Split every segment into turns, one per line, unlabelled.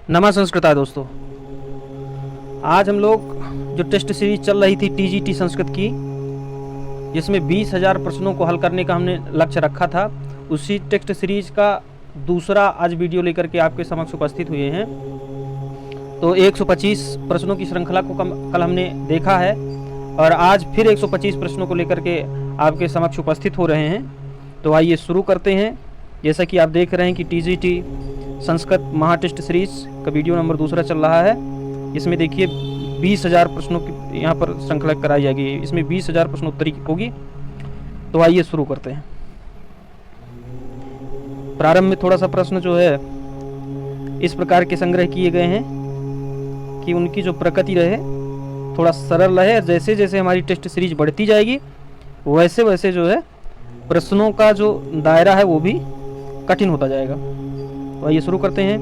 नमः संस्कृता दोस्तों। आज हम लोग जो टेस्ट सीरीज चल रही थी टीजीटी संस्कृत की, जिसमें 20,000 प्रश्नों को हल करने का हमने लक्ष्य रखा था, उसी टेस्ट सीरीज का दूसरा आज वीडियो लेकर के आपके समक्ष उपस्थित हुए हैं। तो 125 प्रश्नों की श्रृंखला को कल हमने देखा है और आज फिर 125 प्रश्नों को लेकर के आपके समक्ष उपस्थित हो रहे हैं। तो आइए शुरू करते हैं। जैसा कि आप देख रहे हैं कि टीजीटी संस्कृत महा टेस्ट सीरीज का वीडियो नंबर दूसरा चल रहा है। इसमें देखिए 20,000 प्रश्नों की यहाँ पर श्रृंखला कराई जाएगी। इसमें 20,000 प्रश्नोत्तरी होगी। तो आइए शुरू करते हैं। प्रारंभ में थोड़ा सा प्रश्न जो है इस प्रकार के संग्रह किए गए हैं कि उनकी जो प्रकृति रहे थोड़ा सरल रहे। जैसे जैसे हमारी टेस्ट सीरीज बढ़ती जाएगी वैसे वैसे जो है प्रश्नों का जो दायरा है वो भी कठिन होता जाएगा। तो आइए शुरू करते हैं।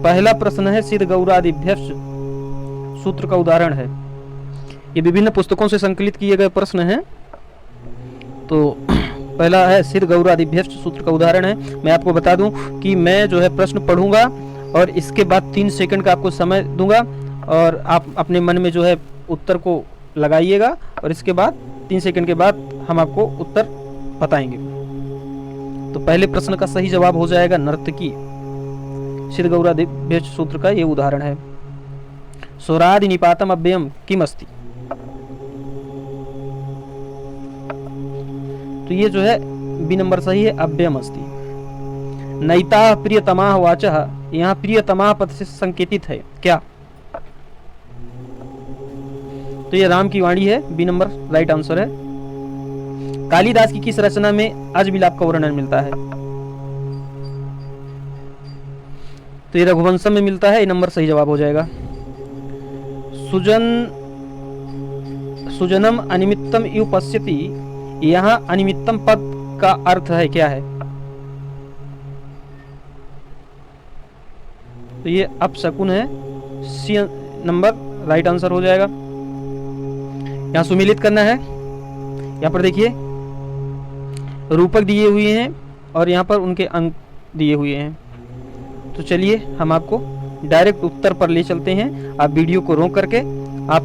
पहला प्रश्न है सिद्ध गौरादिभ्यश्च सूत्र का उदाहरण है। ये विभिन्न पुस्तकों से संकलित किए गए प्रश्न हैं। तो पहला है सिद्ध गौरादिभ्यश्च सूत्र का उदाहरण है। मैं आपको बता दूं कि मैं जो है प्रश्न पढ़ूंगा और इसके बाद 3 सेकंड का आपको समय दूंगा और आप अपने मन में जो है उत्तर को लगाइएगा और इसके बाद 3 सेकंड के बाद हम आपको उत्तर बताएंगे। तो पहले प्रश्न का सही जवाब हो जाएगा नर्तकी। सिद्ध गौरादिभ्यश्च सूत्र का ये उदाहरण है। स्वरादि निपातम अव्ययम किम अस्ति। तो ये जो है बी नंबर सही है, अव्ययम अस्ति। नैता प्रियतमा वाचः, यहाँ प्रियतमा पद से संकेतित है क्या। तो ये राम की वाणी है, बी नंबर राइट आंसर है। कालिदास की किस रचना में अजविलाप का वर्णन मिलता है। तो ये रघुवंशम में मिलता है, ये नंबर सही जवाब हो जाएगा। सुजनम अनिमित्तम इव पश्यति, यहाँ अनिमित्तम पद का अर्थ है क्या है। तो ये अपशकुन है, सी नंबर राइट आंसर हो जाएगा। यहाँ सुमिलित करना है। यहाँ पर देखिए रूपक दिए हुए हैं और यहाँ पर उनके अंक दिए हुए हैं। तो चलिए हम आपको डायरेक्ट उत्तर पर ले चलते हैं। आप वीडियो को रोक करके आप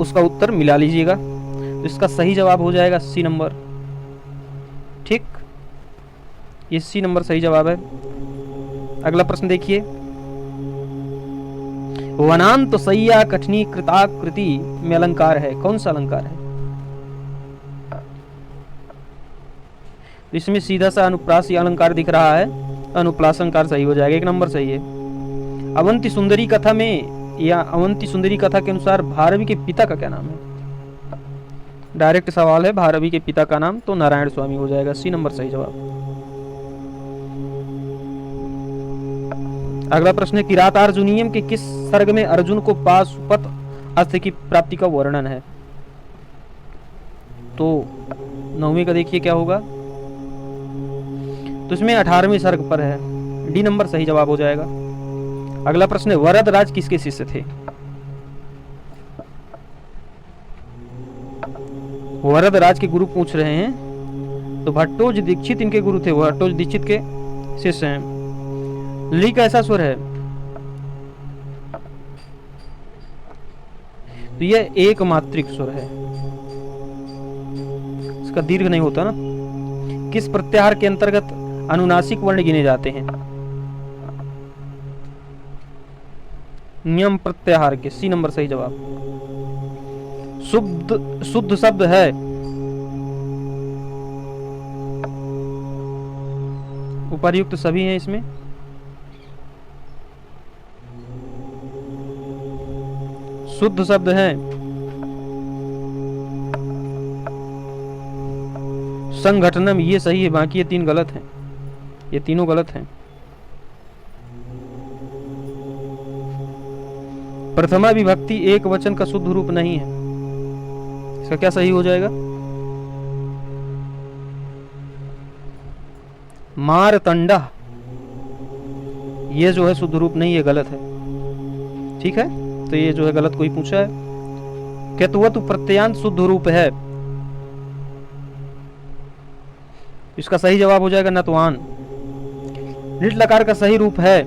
उसका उत्तर मिला लीजिएगा। तो इसका सही जवाब हो जाएगा सी नंबर। ठीक, ये सी नंबर सही जवाब है। अगला प्रश्न देखिए। वनांत सय्या कठिनी कृताकृति में अलंकार है, कौन सा अलंकार है। इसमें सीधा सा अनुप्रास अलंकार दिख रहा है, अनुप्रास अलंकार सही हो जाएगा, 1 नंबर सही है। अवंती सुंदरी कथा में या अवंती सुंदरी कथा के अनुसार भारवी के पिता का क्या नाम है। डायरेक्ट सवाल है, भारवी के पिता का नाम तो नारायण स्वामी हो जाएगा, सी नंबर सही जवाब। अगला प्रश्न है किरातार्जुनीयम के किस सर्ग में अर्जुन को पाशुपत अस्त्र की प्राप्ति का वर्णन है। तो 9वें का देखिए क्या होगा। तो इसमें 18वें सर्ग पर है, डी नंबर सही जवाब हो जाएगा। अगला प्रश्न है वरद राज किसके शिष्य थे। वरद राज के गुरु पूछ रहे हैं। तो भट्टोज दीक्षित इनके गुरु थे, भट्टोज दीक्षित के शिष्य हैं। ली का ऐसा स्वर है। तो यह एक मात्रिक स्वर है, इसका दीर्घ नहीं होता ना। किस प्रत्याहार के अंतर्गत अनुनासिक वर्ण गिने जाते हैं। नियम प्रत्याहार के, सी नंबर सही जवाब। शुद्ध शब्द है। उपर्युक्त सभी हैं इसमें। शुद्ध शब्द है। संघटनम ये सही है, बाकी ये 3 गलत हैं, ये तीनों गलत हैं। प्रथमा विभक्ति एक वचन का शुद्ध रूप नहीं है, इसका क्या सही हो जाएगा। मारतंडा ये जो है शुद्ध रूप नहीं है, गलत है। ठीक है, तो ये जो है गलत कोई पूछा है। केतुवतु प्रत्यांत शुद्ध रूप है, इसका सही जवाब हो जाएगा नतवान। लिट लकार का सही रूप है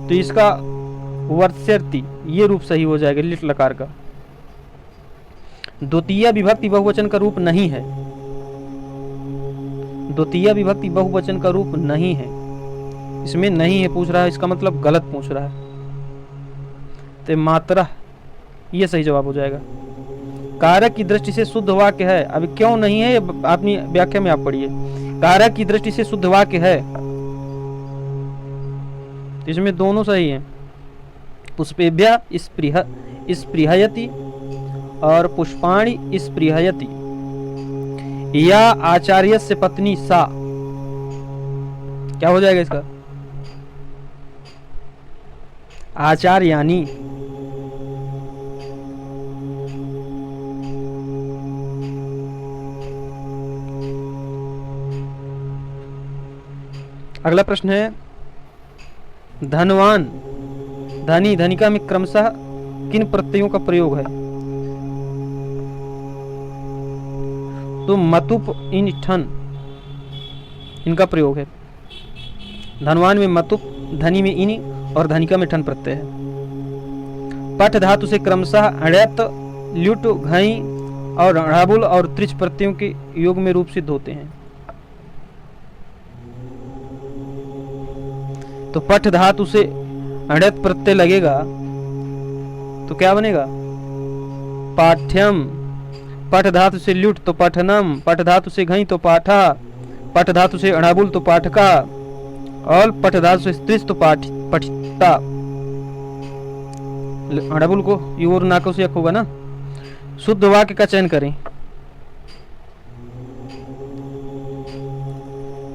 तो इसका वर्ष्यति ये रूप सही हो जाएगा लिट लकार का। द्वितीय विभक्ति बहुवचन का रूप नहीं है, द्वितीय विभक्ति बहुवचन का रूप नहीं है, इसमें नहीं है पूछ रहा है, इसका मतलब गलत पूछ रहा है। तो मात्रा ये सही जवाब हो जाएगा। कारक की दृष्टि से शुद्ध वाक्य है, अभी क्यों नहीं है अपनी व्याख्या में आप पढ़िए। कारक की दृष्टि से शुद्ध वाक्य है, इसमें दोनों सही है। पुष्पेभ्य स्पृहयति और पुष्पाणि स्पृहयति। या आचार्य से पत्नी सा, क्या हो जाएगा इसका? आचार्यानी। अगला प्रश्न है धनवान धनी धनिका में क्रमशः किन प्रत्ययों का प्रयोग है? तो मतुप इन ठन इनका प्रयोग है। धनवान में मतुप, धनी में इनि और धनिका में ठन प्रत्यय है। पठ धातु से क्रमशः अड़ैत, ल्युट, घई और ढ़ाबुल और त्रिच प्रत्ययों के योग में रूप सिद्ध होते हैं। तो पठ धातु से अड़ैत प्रत्यय लगेगा तो क्या बनेगा? पाठ्यम। पठ धातु से ल्युट तो पठनम, पठ धातु से घई तो पाठा, पठ धातु से अड़ाबुल तो पाठका और पठ धातु से स्त्रिस तो पठिता। अड़ाबुल को योर नाकों से होगा ना। शुद्ध वाक्य का चयन करें।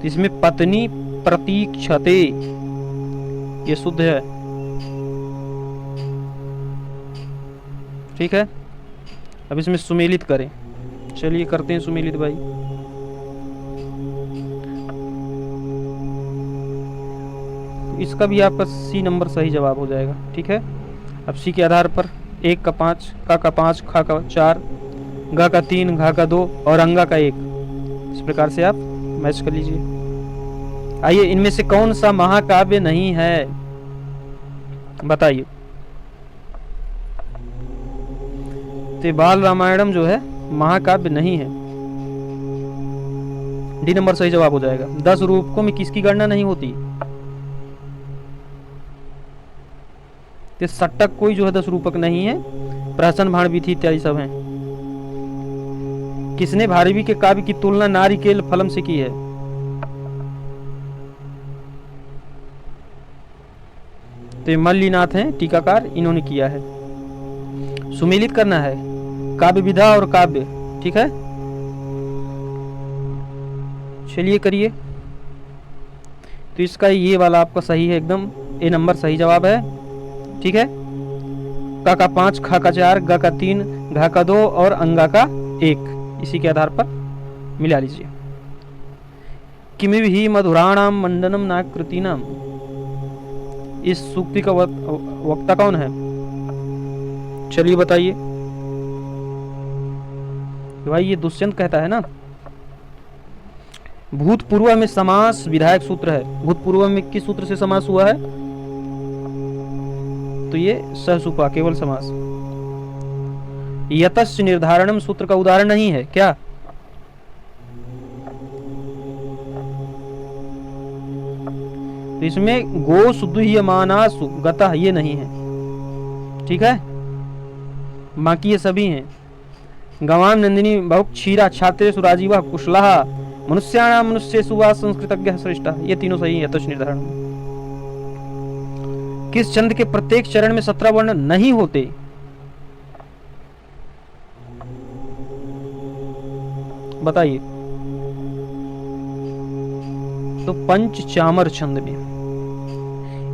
इसमें पत्नी प्रतीक्षते ये शुद्ध है, ठीक है। अब इसमें सुमेलित करें, चलिए करते हैं सुमेलित भाई। इसका भी आपका सी नंबर सही जवाब हो जाएगा, ठीक है। अब सी के आधार पर 1 का 5, का 5, खा का 4, गा का 3, घा का 2 और अंगा का 1, इस प्रकार से आप मैच कर लीजिए। आइए, इनमें से कौन सा महाकाव्य नहीं है बताइए। तो बाल रामायणम जो है महाकाव्य नहीं है, डी नंबर सही जवाब हो जाएगा। 10 रूपकों में किसकी गणना नहीं होती? तो सट्टक कोई जो है 10 रूपक नहीं है, प्रहसन भाण विधि इत्यादि सब हैं। किसने भारवी के काव्य की तुलना नारिकेल फलम से की है? तो मल्लीनाथ हैं टीकाकार, इन्होंने किया है। सुमेलित करना है काव्य विधा और काव्य, ठीक है। चलिए करिए। तो इसका ये वाला आपका सही है एकदम, ए नंबर सही जवाब है, ठीक है। का 5, खा का 4, गा का 3, घा का 2 और अंगा का 1, इसी के आधार पर मिला लीजिए। किमिव ही मधुराणाम मंडनम नाकृतीनाम, इस सूक्ति का वक्ता कौन है? चलिए बताइए भाई, ये दुष्यंत कहता है ना। भूतपूर्व में समास विधायक सूत्र है। भूतपूर्व में किस सूत्र से समास हुआ है? तो ये सहसुपा केवल समास। यतश्च निर्धारणम सूत्र का उदाहरण नहीं है क्या? तो इसमें गो सुदुह्यमानासु गतः ये नहीं है, ठीक है। बाकी ये सभी हैं। गवाम नंदिनी बहु क्षीरा छात्रेषु राजीवः कुशलः मनुष्याणां मनुष्येषु वा संस्कृतज्ञः श्रेष्ठः, ये तीनों सही है। यतश्च निर्धारण। किस छंद के प्रत्येक चरण में 17 वर्ण नहीं होते? बताइए। तो पंचचामर छंद में,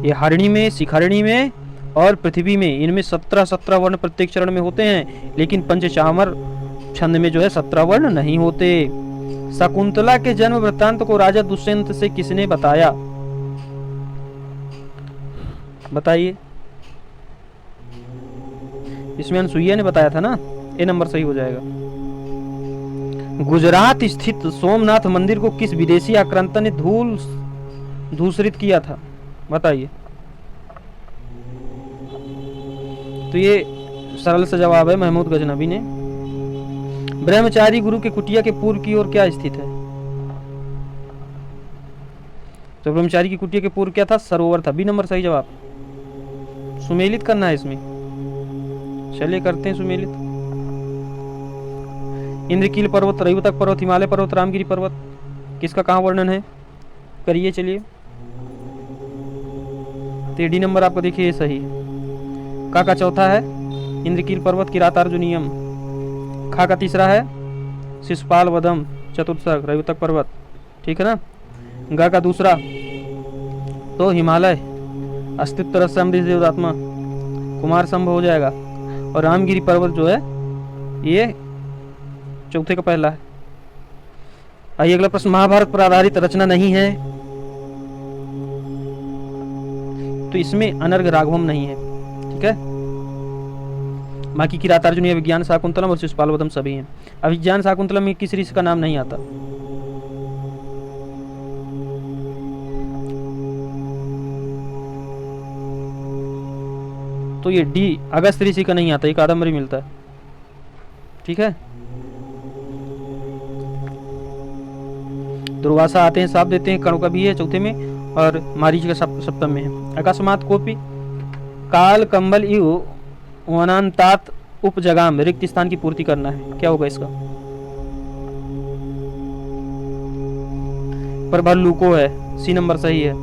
ये हरिणी में, शिखरिणी में और पृथ्वी में, इनमें 17 वर्ण प्रत्येक चरण में होते हैं, लेकिन पंचचामर छंद में जो है 17 वर्ण नहीं होते। शकुंतला के जन्म वृत्तांत को राजा दुष्यंत से किसने बताया? बताइए। इसमें अनसुईया ने बताया था ना, ए नंबर सही हो जाएगा। गुजरात स्थित सोमनाथ मंदिर को किस विदेशी आक्रांता ने धूसरित किया था? बताइए। तो ये सरल सा जवाब है महमूद गजनबी ने। ब्रह्मचारी गुरु के कुटिया के पूर्व की ओर क्या स्थित है? तो ब्रह्मचारी की कुटिया के पूर्व क्या था? सरोवर था। बी नंबर सही जवाब। सुमेलित करना है इसमें। चलिए करते हैं सुमेलित। इंद्रकील पर्वत, रयुतक पर्वत, हिमालय पर्वत, रामगिरी पर्वत, किसका कहाँ वर्णन है? करिए चलिए। तो डी नंबर आपको देखिए सही। का चौथा है इंद्रकील पर्वत, किरातार्जुनीयम। खा का तीसरा है शिशुपाल वधम, चतुर्थक रयुतक पर्वत, ठीक है ना। गा का दूसरा तो हिमालय, अस्तित्व रसमृत देवदात्मा, कुमार संभव हो जाएगा। और रामगिरी पर्वत जो है ये चौथे का पहला है। आइए अगला प्रश्न, महाभारत पर आधारित रचना नहीं है तो इसमें अनर्घ राघवम नहीं है, ठीक है। बाकी किरातार्जुनीय, विज्ञान शाकुंतलम और शिशुपाल वधम सभी हैं। अभिज्ञान शाकुंतलम में किस ऋषि का नाम नहीं आता। तो ये डी अगस्त ऋषि का नहीं आता, ये कादम्बरी मिलता है, ठीक है। दुर्वासा आते हैं, साप देते हैं, कणु का भी है चौथे में, और मारीच का सप्तम में है। अकस्मात कोपी काल कंबल इव वनांतात उपजगाम, रिक्त स्थान की पूर्ति करना है, क्या होगा इसका? पर भल्लुको है, सी नंबर सही है।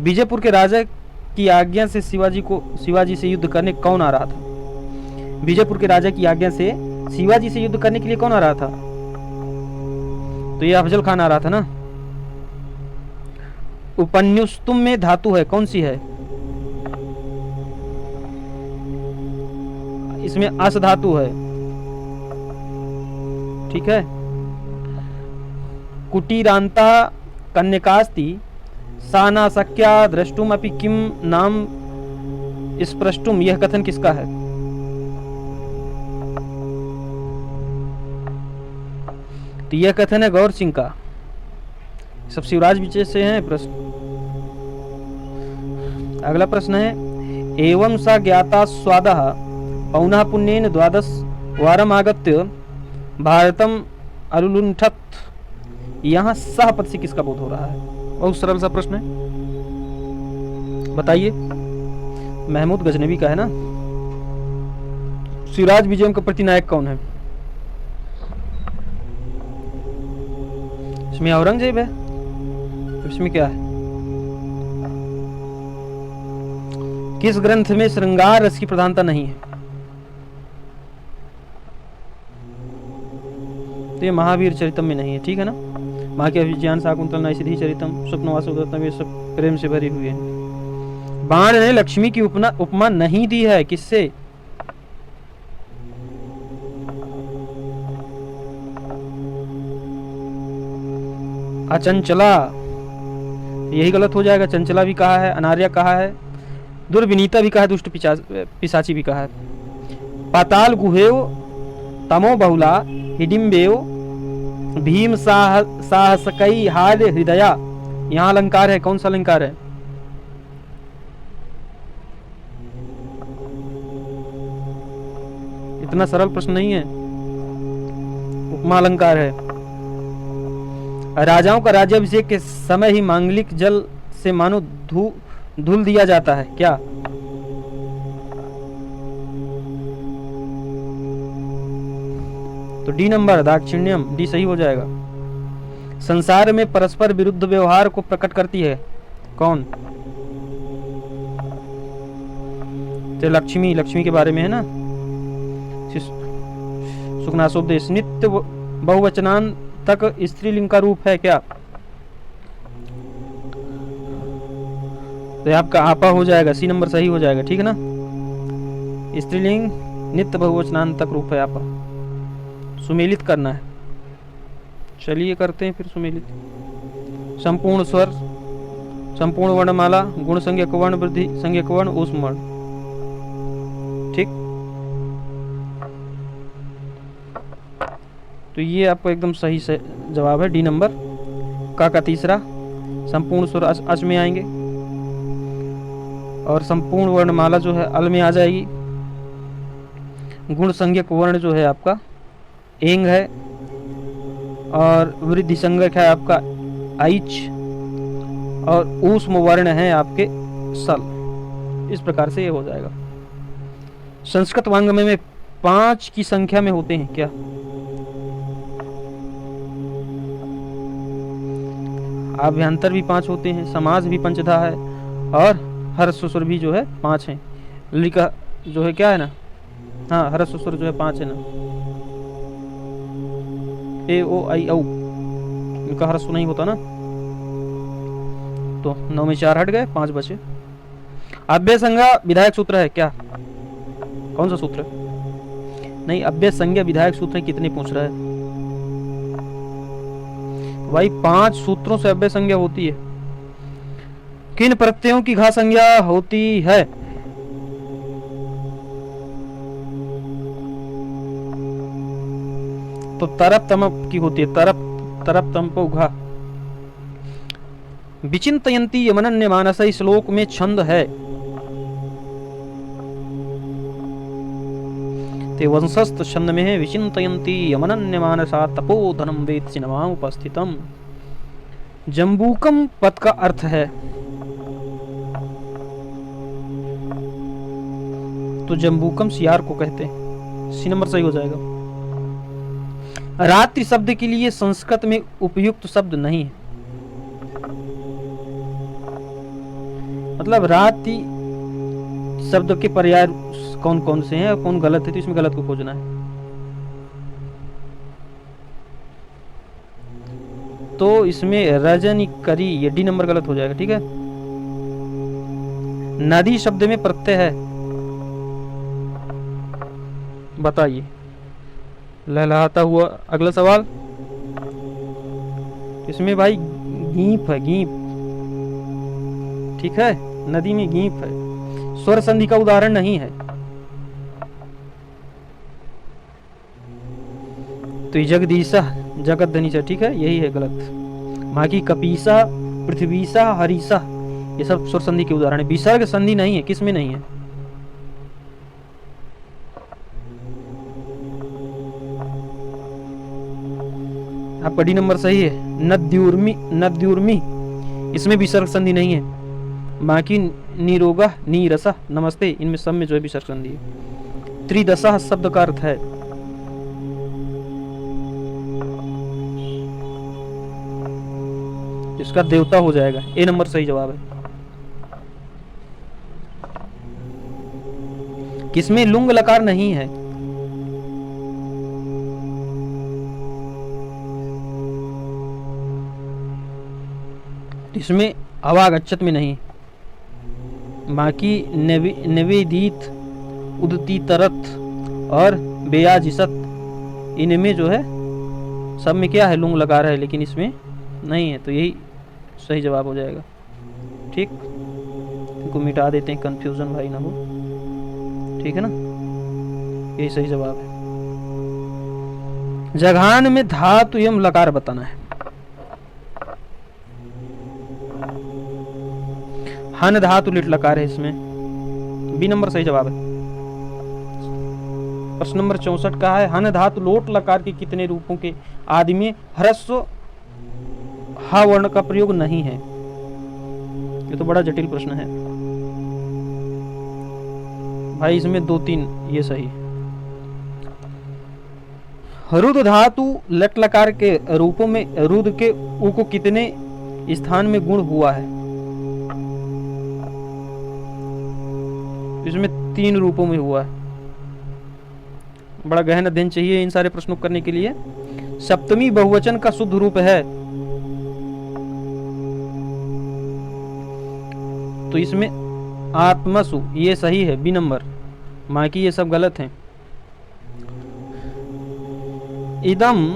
बीजेपुर के राजा की आज्ञा से शिवाजी से युद्ध करने कौन आ रहा था? बीजेपुर के राजा की आज्ञा से शिवाजी से युद्ध करने के लिए कौन आ रहा था? तो ये अफजल खान आ रहा था ना। उपन्युस्तुम में धातु है, कौन सी है? इसमें अस धातु है, ठीक है। कुटीरांता कन्यकास्ति सा न शक्या द्रष्टुम अपि किम नाम स्पृष्टुम, यह कथन किसका है? तो यह कथन है गौर सिंह का। सब शिवराज विजय से है प्रश्न। अगला प्रश्न है, एवं सा ज्ञाता स्वादः पौनः पुण्येन द्वादश वारम आगत्य भारतम अलुलुंठत, यहाँ सह पद से किसका बोध हो रहा है? बहुत सरल सा प्रश्न है, बताइए। महमूद गजनबी का है ना। शिवराज विजय का प्रतिनायक कौन है? इसमें औरंगजेब है, इसमें क्या है? किस ग्रंथ में श्रृंगार रस की प्रधानता नहीं है? तो ये महावीर चरितम में नहीं है, ठीक है ना। माँ के अभिज्ञान शाकुंतल नैषधि चरितम स्वप्नवासोदत्तम ये सब प्रेम से भरी हुई है। बाण ने लक्ष्मी की उपमा नहीं दी है, किससे? अचंचला, यही गलत हो जाएगा। चंचला भी कहा है, अनार्या कहा है, दुर्विनीता भी कहा है, दुष्ट पिशाची भी कहा है। पाताल गुहेव तमो बहुला हिडिम्बेव भीम साहसकई हाल हृदया, यहाँ अलंकार है, कौन सा अलंकार है? इतना सरल प्रश्न नहीं है, उपमा अलंकार है। राजाओं का राज्याभिषेक के समय ही मांगलिक जल से मानो धुल दिया जाता है, क्या? तो डी नंबर दाक्षिण्यम, डी सही हो जाएगा। संसार में परस्पर विरुद्ध व्यवहार को प्रकट करती है, कौन? तो लक्ष्मी, लक्ष्मी के बारे में है ना। सुखनासोपदेश नित्य बहुवचनान तक स्त्रीलिंग का रूप है, क्या? तो आपका आपा हो जाएगा, सी नंबर सही हो जाएगा, ठीक है ना। स्त्रीलिंग नित्य बहुवचनान तक रूप है आपा। सुमेलित करना है, चलिए करते हैं फिर सुमेलित। संपूर्ण स्वर, संपूर्ण वर्णमाला, गुण संज्ञक वर्ण, वृद्धि संज्ञक वर्ण, ऊष्म वर्ण, ठीक। तो ये आपको एकदम सही से जवाब है, डी नंबर। का तीसरा संपूर्ण स्वर अच में आएंगे, और संपूर्ण वर्णमाला जो है अल में आ जाएगी। गुण संज्ञक वर्ण जो है आपका एंग है, और वृद्धि संज्ञक है आपका आइच, और ऊष्म वर्ण है आपके सल। इस प्रकार से ये हो जाएगा। संस्कृत वांग्मय में 5 की संख्या में होते हैं क्या? आभ्यंतर भी 5 होते हैं, समास भी पंचधा है, और हर्ष सुर भी जो है 5 है। लिखा जो है क्या है ना, हाँ हर्ष सुर जो है 5 है ना, ए ओ आई औ, इनका हर्ष नहीं होता ना, तो 9 में 4 हट गए, 5 बचे। अव्यय संज्ञा विधायक सूत्र है क्या? कौन सा सूत्र? नहीं, अव्यय संज्ञा विधायक सूत्र कितने पूछ रहा है भाई? 5 सूत्रों से अव्यय संज्ञा होती है। किन प्रत्ययों की घा संज्ञा होती है? तो तरप तमप की होती है, तरप तमपो घा। विचिंतयन्ति यमनन्य मानस श्लोक में छंद है। ते वंशस्थ छंद में है, विचिंतयन्ति यमनन्य मानसा तपोधनम वेद सिनेमा उपस्थितम। जम्बूकम पद का अर्थ है, तो जम्बूकम सियार को कहते हैं। सी नंबर सही हो जाएगा। रात्रि शब्द के लिए संस्कृत में उपयुक्त शब्द नहीं है। मतलब रात्रि शब्द के पर्याय कौन कौन से हैं और कौन गलत है, तो इसमें गलत को खोजना है। तो इसमें रजनी करी, ये डी नंबर गलत हो जाएगा। ठीक है। नदी शब्द में प्रत्यय है, बताइए। लहलहाता हुआ, अगला सवाल। इसमें भाई गीप है, गीप। ठीक है, नदी में गीप है, स्वर संधि का उदाहरण नहीं है। तो जगदीशा, जगत धनीसा, ठीक है, यही है गलत। बाकी कपीसा, पृथ्वीसा, हरीसा, ये सब स्वर संधि के उदाहरण है। विसर्ग संधि नहीं है, किसमें नहीं है? आपका डी नंबर सही है। नद्युर्मी, नद्युर्मी, इसमें विसर्ग संधि नहीं है। बाकी निरोगा, नीरसा, नमस्ते, इनमें सब में जो है विसर्ग संधि है। त्रिदशा शब्द का अर्थ है, इसका देवता हो जाएगा। ए नंबर सही जवाब है। किसमें लुंग लकार नहीं है? इसमें अवागच्छत में नहीं। बाकी निवेदित, उदती तरत और बेयाजिसत, इनमें जो है सब में क्या है? लुंग लकार है, लेकिन इसमें नहीं है। तो यही सही जवाब हो जाएगा। ठीक, इनको मिटा देते हैं, कंफ्यूजन भाई ना हो। ठीक है ना, यही सही जवाब है। जघान में धातु एवं लकार बताना है। हन धातु लिट लकार है इसमें, बी नंबर सही जवाब है। प्रश्न नंबर 64 का है, हन धातु लोट लकार के कितने रूपों के आदि में ह्रस्व हा वर्ण का प्रयोग नहीं है? ये तो बड़ा जटिल प्रश्न है भाई। इसमें 2-3 ये सही। रुद्र धातु लट लकार के रूपों में रुद्र के उ को कितने स्थान में गुण हुआ है? इसमें 3 रूपों में हुआ है। बड़ा गहन अध्ययन चाहिए इन सारे प्रश्नों करने के लिए। सप्तमी बहुवचन का शुद्ध रूप है, तो इसमें आत्मसु, ये सही है, बी नंबर। बाकी ये सब गलत हैं। इदम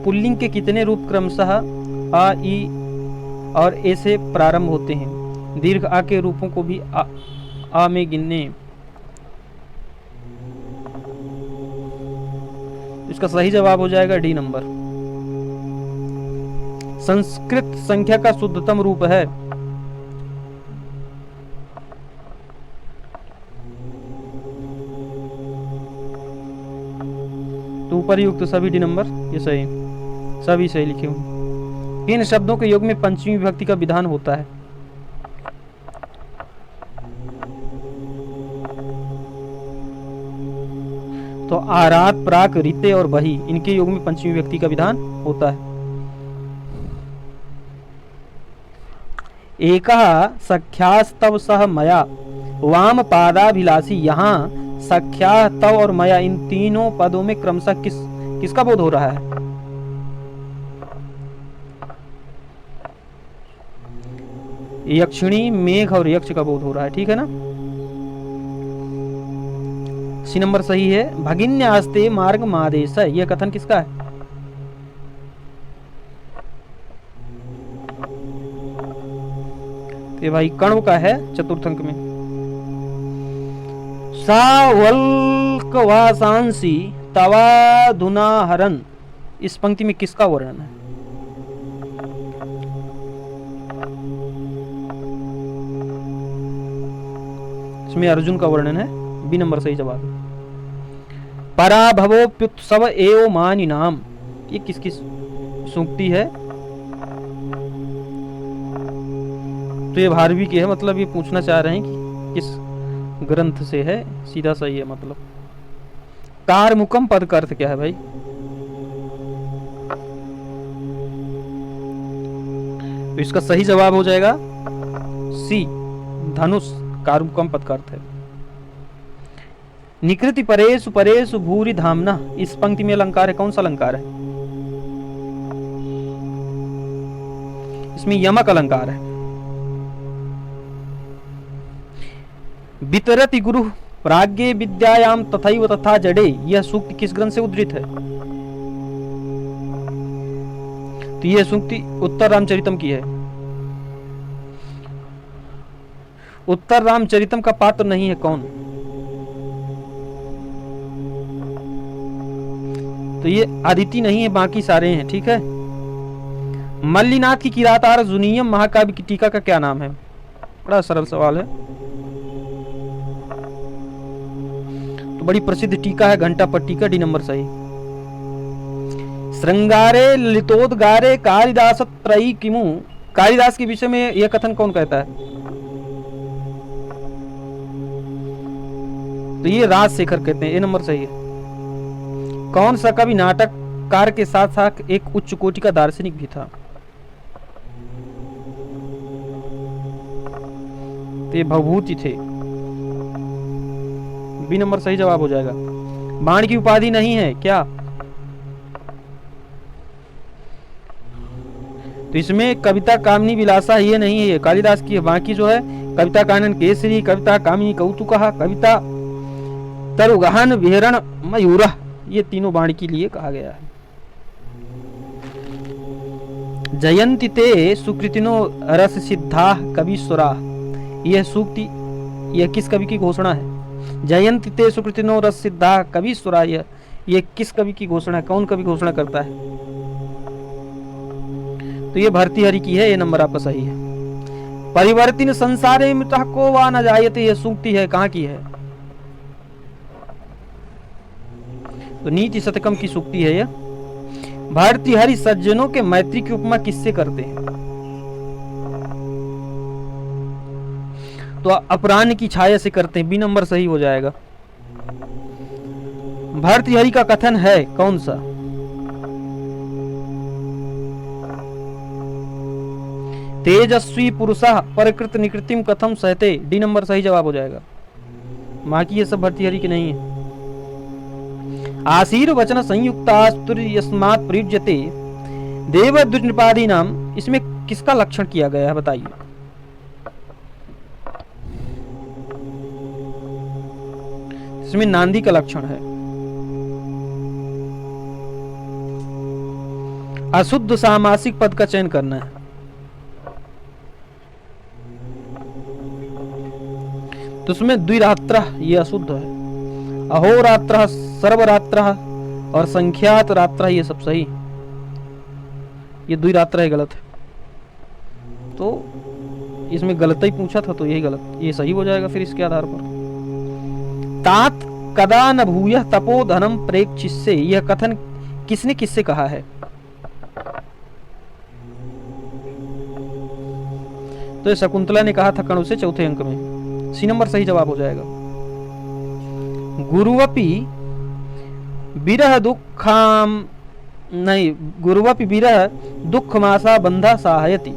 पुल्लिंग के कितने रूप क्रमशः आ, ई और ए से प्रारंभ होते हैं? दीर्घ आ के रूपों को भी आ में गिनने। इसका सही जवाब हो जाएगा डी नंबर। संस्कृत संख्या का शुद्धतम रूप है, ऊपर युक्त सभी डी नंबर ये सही, सभी सही लिखे हुए। इन शब्दों के योग में पंचमी विभक्ति का विधान होता है। तो आरात, प्राक, रीते और बही, इनके योग में पंचमी विभक्ति का विधान होता है। एकः सख्यास्तव सह मया वाम पादाभिलाषी, यहाँ सख्या, तव और मया इन तीनों पदों में क्रमशः किसका बोध हो रहा है? यक्षिणी, मेघ और यक्ष का बोध हो रहा है, ठीक है ना। सी नंबर सही है। भगिन्यास्ते मार्ग मादेश, यह कथन किसका है? ये भाई कण्व का है, चतुर्थ अंक में। सावल्कवासांसी तवाधुनाहरन, इस पंक्ति में किसका वर्णन है? इसमें अर्जुन का वर्णन है, बी नंबर सही जवाब है। पराभवोप्युत्सव एव मानिनाम, ये किसकी सूक्ति है? तो ये भारवी की है, मतलब ये पूछना चाह रहे हैं कि किस ग्रंथ से है, सीधा सही है मतलब। कारमुकम पद का अर्थ क्या है भाई? तो इसका सही जवाब हो जाएगा सी, धनुष, कारमुकम पद का अर्थ है। निकृति परेशु परेशु भूरि धामना, इस पंक्ति में अलंकार है, कौन सा अलंकार है? इसमें यमक अलंकार है। वितरति गुरु प्राज्ञे विद्यायाम तथैव तथा जडे, यह सूक्ति किस ग्रंथ से उद्धृत है? तो यह सूक्ति उत्तर रामचरितम की है। उत्तर रामचरितम का पात्र नहीं है कौन? तो ये अदिति नहीं है, बाकी सारे हैं, ठीक है। मल्लीनाथ की किरातार जुनियम महाकाव्य की टीका का क्या नाम है? बड़ा सरल सवाल है। तो बड़ी प्रसिद्ध टीका है घंटापट्टी का, डी नंबर सही। श्रृंगारे ललितोद्गारे कालिदास त्रयी किमु, कालिदास के विषय में यह कथन कौन कहता है? तो ये राजशेखर कहते हैं, ए नंबर सही है। कौन सा कवि नाटककार के साथ साथ एक उच्च कोटि का दार्शनिक भी था? तो ये भवभूति थे, बी नंबर सही जवाब हो जाएगा। बाण की उपाधि नहीं है क्या? तो इसमें कविता कामिनी विलासा ये नहीं है, कालिदास की है। बाकी जो है कविता कानन केसरी, कविता कामिनी कौतुकः, कविता तरुगहन विहरण मयूरः, ये तीनों बाण के लिए कहा गया है। जयंति ते सुकृतिनो रस सिद्धा कविश्वरा, यह सूक्ति, यह किस कवि की घोषणा है? जयंति ते सुकृतिनो रस सिद्धा कविश्वरा, यह किस कवि की घोषणा है? कौन कवि घोषणा करता है? तो ये भर्तृहरि की है, ये नंबर आपका सही है। परिवर्तिन संसारे मृतः को वा न जायते, यह सूक्ति है, कहाँ की है? तो नीति शतकम की सूक्ति है यह। भर्तृहरि सज्जनों के मैत्री की उपमा किससे करते हैं? तो अपराह्न की छाया से करते हैं, बी नंबर सही हो जाएगा। भर्तृहरि का कथन है कौन सा? तेजस्वी पुरुषः परकृत निकृतिम कथम सहते, डी नंबर सही जवाब हो जाएगा। बाकी ये सब भर्तृहरि के नहीं है। आशीर वचन संयुक्तास्तुर्यस्मात् प्रयुज्यते देवद्विनृपादि नाम, इसमें किसका लक्षण किया गया है बताइए? इसमें नांदी का लक्षण है। अशुद्ध सामासिक पद का चयन करना है। तो उसमें द्विरात्र ये अशुद्ध है। अहोरात्र, सर्वरात्र और संख्यात रात्र, ये सब सही। ये द्विरात्र है गलत है, तो इसमें गलत ही पूछा था, तो यही गलत, ये सही हो जाएगा फिर इसके आधार पर। तात कदा न भूयः तपोधनम प्रेक्षिष्ये, यह कथन किसने किससे कहा है? तो ये शकुंतला ने कहा था कणु से, चौथे अंक में। सी नंबर सही जवाब हो जाएगा। गुरुवपि विरह दुखाम नहीं, गुरुवपि विरह दुख मासा बंधा सहायति।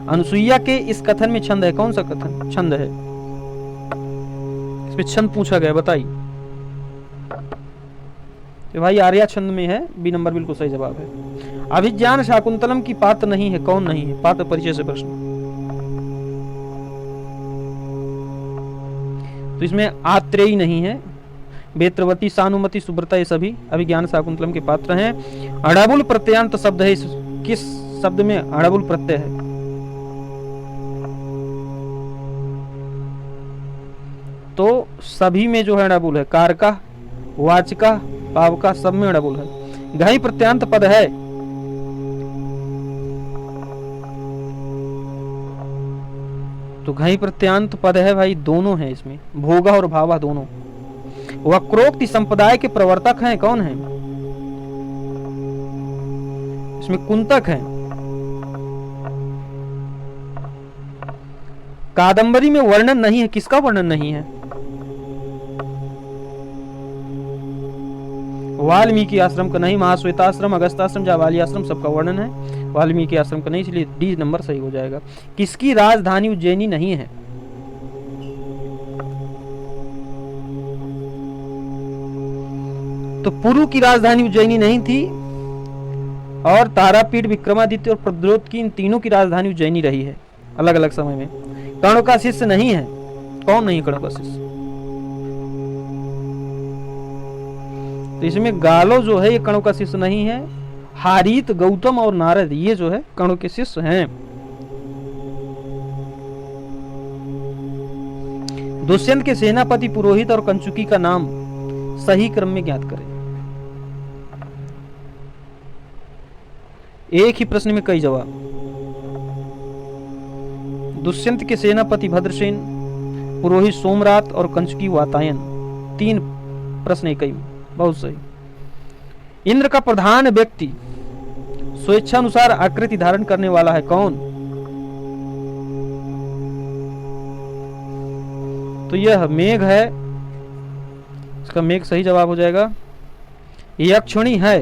अनुसुईया के इस कथन में छंद है, कौन सा कथन छंद है? इसमें छंद पूछा गया, बताइए। तो भाई आर्या छंद में है, बी नंबर बिल्कुल सही जवाब है। अभिज्ञान शाकुंतलम की पात्र नहीं है, कौन नहीं है? पात्र परिचय से प्रश्न। तो इसमें आत्रेयी नहीं है। बेत्रवती, सानुमति, सुब्रता ये सभी अभिज्ञान शाकुंतलम के पात्र हैं। अड़बुल प्रत्यंत शब्द है, किस शब्द में अड़बुल प्रत्यय है? तो सभी में जो है अड़बुल है, कारका, वाचका, पावका, सब में अड़बुल है। घई प्रत्यंत पद है, तो घई प्रत्यांत पद है भाई, दोनों है इसमें, भोगा और भावा दोनों। वक्रोक्ति संप्रदाय के प्रवर्तक हैं, कौन है? इसमें कुंतक है। कादंबरी में वर्णन नहीं है, किसका वर्णन नहीं है? वाल्मीकि आश्रम का नहीं, महाश्वेताश्रम, अगस्ताश्रम, जावाली आश्रम सबका वर्णन है, वाल्मीकि आश्रम का नहीं, इसलिए डी नंबर सही हो जाएगा। किसकी राजधानी उज्जैनी नहीं है? तो पुरु की राजधानी उज्जैनी नहीं थी, और तारापीठ, विक्रमादित्य और प्रद्योत की, इन तीनों की राजधानी उज्जैनी रही है अलग अलग समय में। कर्ण का शिष्य नहीं है, कौन नहीं कर्ण का शिष्य? तो इसमें गालो जो है ये कणों का शिष्य नहीं है। हारीत, गौतम और नारद ये जो है कणों के शिष्य हैं। दुष्यंत के सेनापति, पुरोहित और कंचुकी का नाम सही क्रम में ज्ञात करें। एक ही प्रश्न में कई जवाब। दुष्यंत के सेनापति भद्रसेन, पुरोहित सोमरात और कंचुकी वातायन, 3 प्रश्न एक ही, बहुत सही। इंद्र का प्रधान व्यक्ति स्वेच्छानुसार आकृति धारण करने वाला है, कौन? तो यह मेघ है, इसका मेघ सही जवाब हो जाएगा। यक्षिणी है,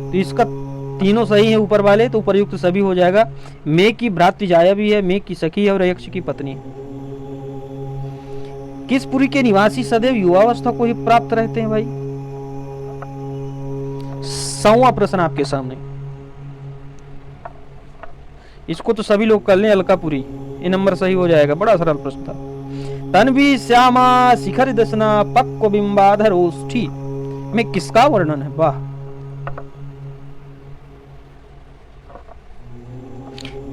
तो इसका तीनों सही है ऊपर वाले, तो उपरयुक्त सभी हो जाएगा। मेघ की भ्रातृजाया भी है, मेघ की सखी है और यक्ष की पत्नी है। किस पुरी के निवासी सदैव युवावस्था को ही प्राप्त रहते हैं भाई? 100वां प्रश्न आपके सामने, इसको तो सभी लोग कर लें, अलकापुरी, ये नंबर सही हो जाएगा, बड़ा सरल प्रश्न था। तन्वी श्यामा शिखर दसना पक्व बिंबाधर ओष्ठी में किसका वर्णन है? वाह,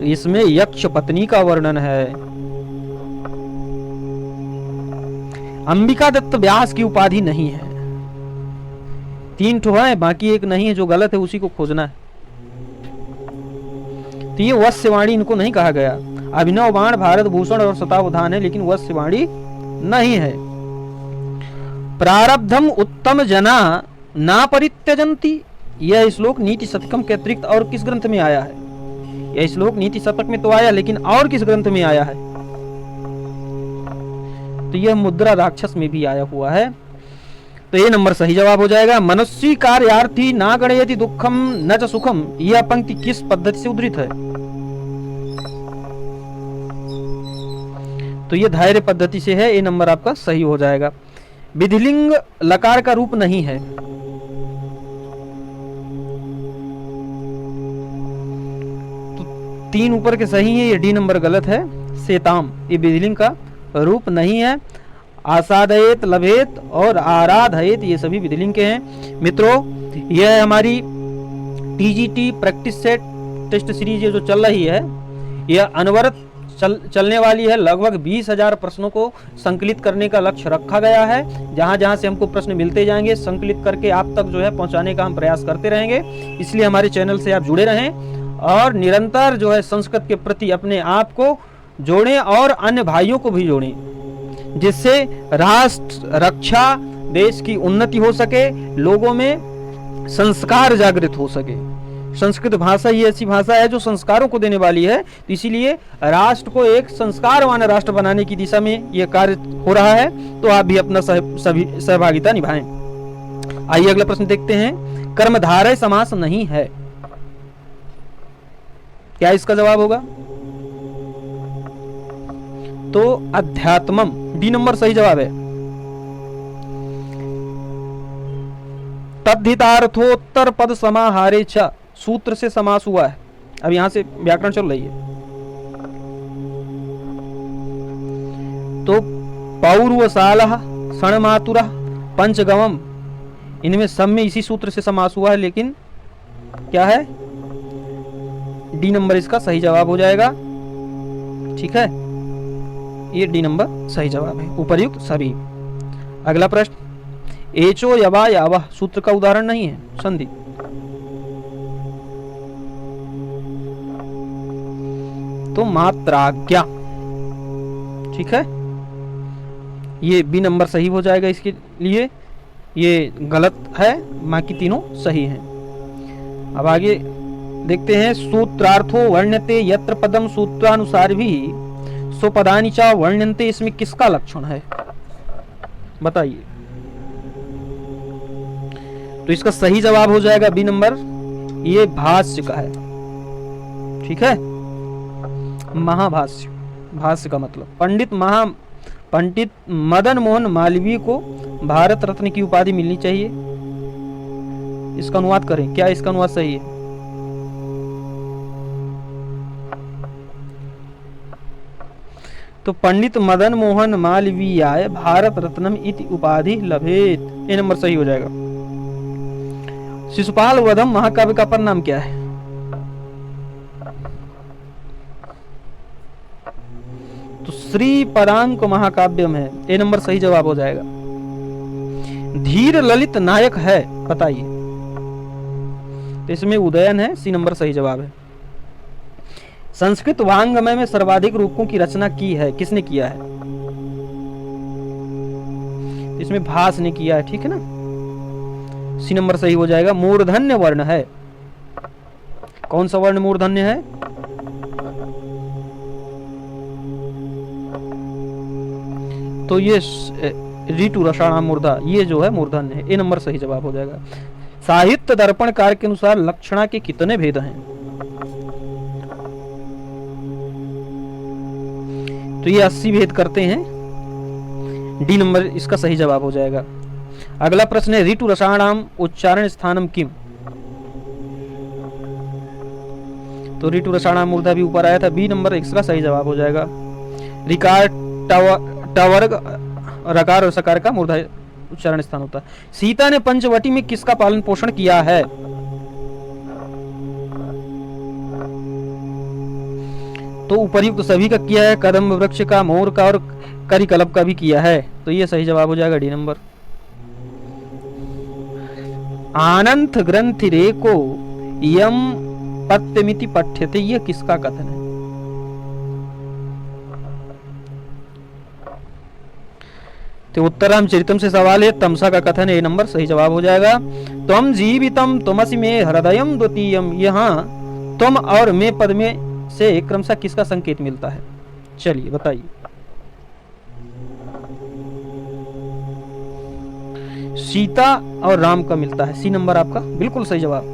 इसमें यक्ष पत्नी का वर्णन है। अंबिका दत्त व्यास की उपाधि नहीं है। 3 ठो है, बाकी एक नहीं है, जो गलत है उसी को खोजना है। तो ये वत्स्यवाणी इनको नहीं कहा गया। अभिनव बाण, भारत भूषण और शतावधान है, लेकिन वत्स्यवाणी नहीं है। प्रारब्धम उत्तम जना ना परित्यजंती, यह श्लोक नीति शतकम के अतिरिक्त और किस ग्रंथ में आया है? यह श्लोक नीति शतक में तो आया, लेकिन और किस ग्रंथ में आया है? तो यह मुद्रा राक्षस में भी आया हुआ है, तो ये नंबर सही जवाब हो जाएगा। मनुष्य कार्यार्थी ना गणयति दुखम न च सुखम, यह पंक्ति किस पद्धति से उद्धृत है? तो ये धैर्य पद्धति से है, ये नंबर आपका सही हो जाएगा। विधिलिंग लकार का रूप नहीं है, तो 3 ऊपर के सही है, ये डी नंबर गलत है। सेताम ये विधिलिंग का रूप नहीं है। आसादयेत, लभेत और आराधयेत ये सभी विधिलिंग के हैं। मित्रों, यह हमारी TGT practice set test series जो चल रही है, यह अनवरत चलने वाली है। लगभग 20,000 प्रश्नों को संकलित करने का लक्ष्य रखा गया है। जहां जहां से हमको प्रश्न मिलते जाएंगे, संकलित करके आप तक जो है पहुंचाने का हम प्रयास करते रहेंगे। इसलिए हमारे चैनल से आप जुड़े रहें और निरंतर जो है संस्कृत के प्रति अपने आप को जोड़ें और अन्य भाइयों को भी जोड़ें, जिससे राष्ट्र रक्षा, देश की उन्नति हो सके, लोगों में संस्कार जागृत हो सके। संस्कृत भाषा ही ऐसी भाषा है जो संस्कारों को देने वाली है, तो इसीलिए राष्ट्र को एक संस्कारवान राष्ट्र बनाने की दिशा में यह कार्य हो रहा है। तो आप भी अपना सहभागिता निभाएं। आइए अगला प्रश्न देखते हैं। कर्मधारय समास नहीं है, क्या इसका जवाब होगा? तो अध्यात्मम, डी नंबर सही जवाब है। तद्धितार्थोत्तर पद समाहारे छ, सूत्र से समास हुआ है। अब यहां से व्याकरण चल रही है। तो पौर्वशाला, क्षणमातुरा, पंचगवम, इनमें सब में इसी सूत्र से समास हुआ है, लेकिन क्या है? डी नंबर इसका सही जवाब हो जाएगा। ठीक है, ये डी नंबर सही जवाब है, उपर्युक्त सभी। अगला प्रश्न, एचो यवा यावह सूत्र का उदाहरण नहीं है, संधि। तो मात्राज्ञा, ठीक है, ये बी नंबर सही हो जाएगा इसके लिए। ये गलत है, बाकी तीनों सही हैं। अब आगे देखते हैं। सूत्रार्थो वर्ण्यते यत्र पदम सूत्रानुसार भी स्वपदानि च वर्ण्यन्ते, इसमें किसका लक्षण है बताइए? तो इसका सही जवाब हो जाएगा बी नंबर, ये भाष्य का है। ठीक है, महाभाष्य, भाष्य का मतलब पंडित मदन मोहन मालवीय को भारत रत्न की उपाधि मिलनी चाहिए। इसका अनुवाद करें, क्या इसका अनुवाद सही है? तो पंडित मदन मोहन मालवीयाय भारत रत्नम इति उपाधि लभेत, ये नंबर सही हो जाएगा। शिशुपाल वधम महाकाव्य का परिणाम क्या है? तो श्री परांक महाकाव्यम है, ए नंबर सही जवाब हो जाएगा। धीर ललित नायक है, बताइए? तो इसमें उदयन है, सी नंबर सही जवाब है। संस्कृत वांग्मय में सर्वाधिक रूपों की रचना की है, किसने किया है? इसमें भास ने किया है, ठीक है ना, सी नंबर सही हो जाएगा। मूर्धन्य वर्ण है, कौन सा वर्ण मूर्धन्य है? तो ये ऋतु रसाणाम मूर्धा, ये जो है मूर्धन्य है, ए नंबर सही जवाब हो जाएगा। साहित्य दर्पणकार के अनुसार लक्षणा के कितने भेद हैं? तो ये 80 भेद करते हैं, डी नंबर इसका सही जवाब हो जाएगा। अगला प्रश्न है, ऋतु रसाणाम उच्चारण स्थानम किम? तो ऋतु रसाणाम मूर्धा भी ऊपर आया था, बी नंबर इसका सही जवाब हो जाएगा। रिकार टवर्ग रकार और सकार का मूर्धा उच्चारण स्थान होता है। सीता ने पंचवटी में किसका पालन पोषण किया है? तो उपर्युक्त सभी का किया है, कदम्ब वृक्ष का, मोर का और करिकलप का भी किया है, तो ये सही जवाब हो जाएगा, डी नंबर। आनंत ग्रंथि रेको यम पत्यमिति पठ्यते, ये किसका कथन है? तो उत्तरामचरितम से सवाल है, तमसा का कथन है, ए नंबर सही जवाब हो जाएगा। त्वम जीवितम त्वमसि मे हृदयम द्वितीयम, यहाँ तुम और मैं पद में से क्रमशः किसका संकेत मिलता है? चलिए बताइए। सीता और राम का मिलता है, सी नंबर आपका बिल्कुल सही जवाब।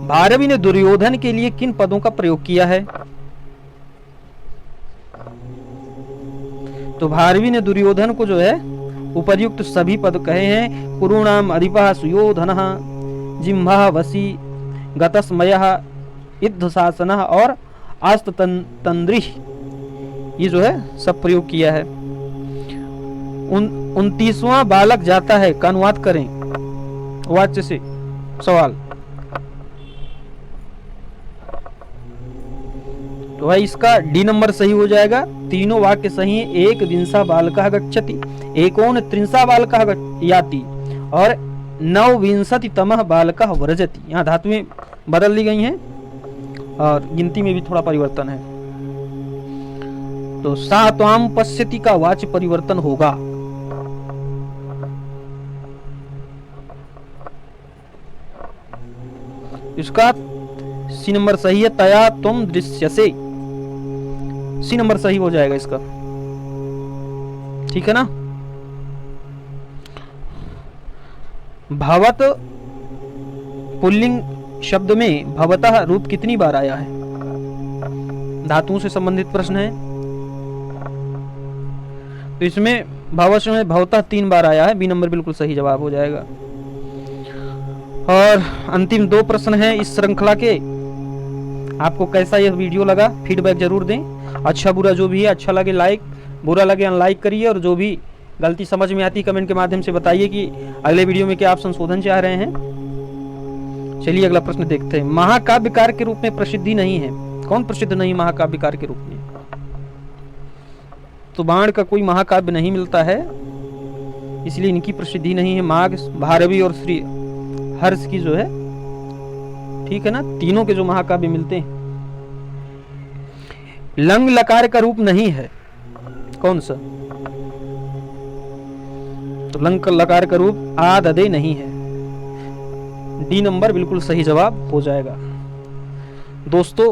भारवी ने दुर्योधन के लिए किन पदों का प्रयोग किया है? तो भारवी ने दुर्योधन को जो है उपर्युक्त सभी पद कहे हैं। कुरुणाम अधिपः सुयोधनः, जिह्वा वसी, गतस्मयः, इद्धशासनः और आस्ततंद्रिः, ये जो है सब प्रयोग किया है। 29वां बालक जाता है का अनुवाद करें वाच्य से, सवाल। तो भाई इसका डी नंबर सही हो जाएगा। तीनों वाक्य सही है। एक विंसा बालकः गच्छति, एकोन त्रिंसा बालकः याति और नवविंशतितमः बालकः व्रजति। यहाँ धातुएं बदल दी गई हैं। और गिनती में भी थोड़ा परिवर्तन है। तो सा त्वाम पश्यति का वाच्य परिवर्तन होगा। इसका सी नंबर सही है, तया तुम दृश्यसे, सी नंबर सही हो जाएगा इसका, ठीक है ना। भवत पुल्लिंग शब्द में भवतः रूप कितनी बार आया है? धातुओं से संबंधित प्रश्न है, तो इसमें भवश में भवतः 3 बार आया है, बी नंबर बिल्कुल सही जवाब हो जाएगा। और अंतिम 2 प्रश्न हैं इस श्रृंखला के। आपको कैसा यह वीडियो लगा फीडबैक जरूर दें, अच्छा बुरा जो भी है, अच्छा लगे लाइक, बुरा लगे अनलाइक करिए, और जो भी गलती समझ में आती कमेंट के माध्यम से बताइए कि अगले वीडियो में क्या आप संशोधन चाह रहे हैं। चलिए अगला प्रश्न देखते हैं। महाकाव्यकार के रूप में प्रसिद्धि नहीं है, कौन प्रसिद्ध नहीं महाकाव्यकार के रूप में? तो बाण का कोई महाकाव्य नहीं मिलता है, इसलिए इनकी प्रसिद्धि नहीं है। माघ, भारवी और श्री हर्ष की जो है, ठीक है ना, तीनों के जो महाकाव्य मिलते हैं। लंग लकार का रूप नहीं है, कौन सा? तो लंग लकार का रूप आद अदे नहीं है, डी नंबर बिल्कुल सही जवाब हो जाएगा। दोस्तों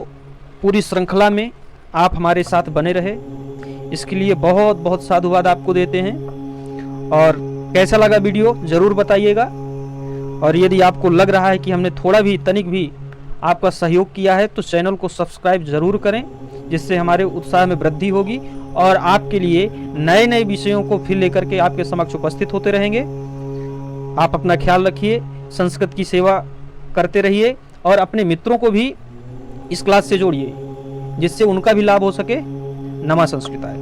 पूरी श्रृंखला में आप हमारे साथ बने रहे, इसके लिए बहुत बहुत साधुवाद आपको देते हैं। और कैसा लगा वीडियो जरूर बताइएगा, और यदि आपको लग रहा है कि हमने थोड़ा भी तनिक भी आपका सहयोग किया है तो चैनल को सब्सक्राइब जरूर करें, जिससे हमारे उत्साह में वृद्धि होगी और आपके लिए नए नए विषयों को फिर लेकर के आपके समक्ष उपस्थित होते रहेंगे। आप अपना ख्याल रखिए, संस्कृत की सेवा करते रहिए और अपने मित्रों को भी इस क्लास से जोड़िए, जिससे उनका भी लाभ हो सके। नमः संस्कृताय।